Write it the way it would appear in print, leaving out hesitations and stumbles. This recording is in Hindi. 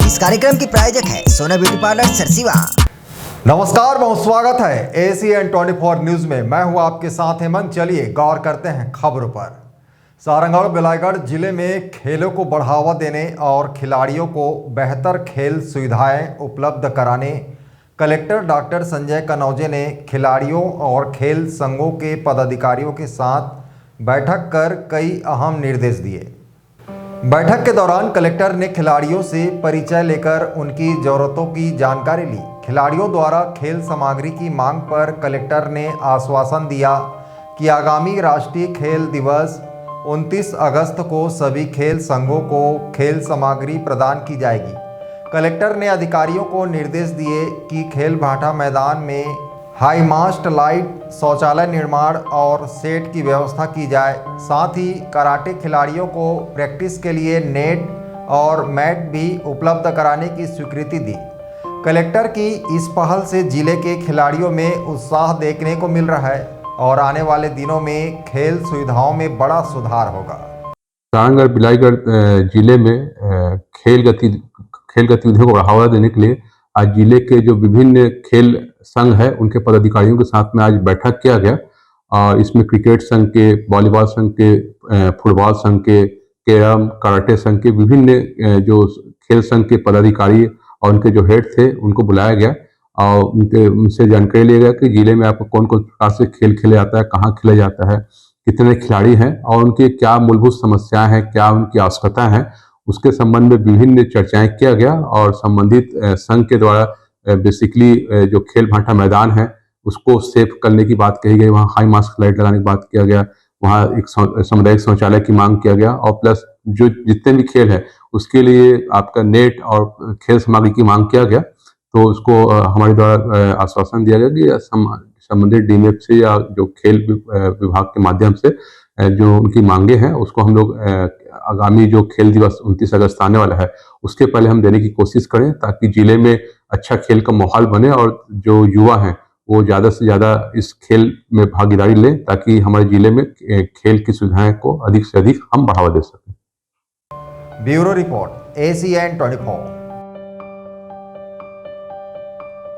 इस कार्यक्रम की प्रायोजक है सोना ब्यूटी पार्लर सरसीवा। नमस्कार, बहुत स्वागत है ACN 24 न्यूज में। मैं हूं आपके साथ हेमंत। चलिए गौर करते हैं खबरों पर। सारंगढ़ बिलाईगढ़ जिले में खेलों को बढ़ावा देने और खिलाड़ियों को बेहतर खेल सुविधाएं उपलब्ध कराने कलेक्टर डॉक्टर संजय कनौजे ने खिलाड़ियों और खेल संघों के पदाधिकारियों के साथ बैठक कर कई अहम निर्देश दिए। बैठक के दौरान कलेक्टर ने खिलाड़ियों से परिचय लेकर उनकी ज़रूरतों की जानकारी ली। खिलाड़ियों द्वारा खेल सामग्री की मांग पर कलेक्टर ने आश्वासन दिया कि आगामी राष्ट्रीय खेल दिवस 29 अगस्त को सभी खेल संघों को खेल सामग्री प्रदान की जाएगी। कलेक्टर ने अधिकारियों को निर्देश दिए कि खेल भाटा मैदान में हाई मास्ट लाइट, शौचालय निर्माण और सेट की व्यवस्था की जाए। साथ ही कराटे खिलाड़ियों को प्रैक्टिस के लिए नेट और मैट भी उपलब्ध कराने की स्वीकृति दी। कलेक्टर की इस पहल से जिले के खिलाड़ियों में उत्साह देखने को मिल रहा है और आने वाले दिनों में खेल सुविधाओं में बड़ा सुधार होगा। सारंगढ़ बिलाईगढ़ जिले में खेल गतिविधियों को बढ़ावा देने के लिए आज जिले के जो विभिन्न खेल संघ है उनके पदाधिकारियों के साथ में आज बैठक किया गया। और इसमें क्रिकेट संघ के, वॉलीबॉल संघ के, फुटबॉल संघ के, कैरम, कराटे संघ के विभिन्न जो खेल संघ के पदाधिकारी और उनके जो हेड थे उनको बुलाया गया और उनसे जानकारी लिया गया कि जिले में आपको कौन कौन प्रकार से खेल खेला जाता है, कहाँ खेला जाता है, कितने खिलाड़ी हैं और उनकी क्या मूलभूत समस्याएं हैं, क्या उनकी आवश्यकता है, उसके संबंध में विभिन्न चर्चाएं किया गया। और संबंधित संघ के द्वारा बेसिकली जो खेल भाटा मैदान है उसको सेफ करने की बात कही गई, वहाँ हाई मास्क लाइट लगाने की बात किया गया, वहाँ एक सामुदायिक शौचालय की मांग किया गया और प्लस जो जितने भी खेल है उसके लिए आपका नेट और खेल सामग्री की मांग किया गया। तो उसको हमारे द्वारा आश्वासन दिया गया कि संबंधित DMF से या जो खेल विभाग के माध्यम से जो उनकी मांगे हैं उसको हम लोग आगामी जो खेल दिवस 29 अगस्त आने वाला है उसके पहले हम देने की कोशिश करें ताकि जिले में अच्छा खेल का माहौल बने और जो युवा हैं वो ज़्यादा से ज़्यादा इस खेल में भागीदारी लें ताकि हमारे जिले में खेल की सुविधाएं को अधिक से अधिक हम बढ़ावा दे सकें। Bureau report ACN 24।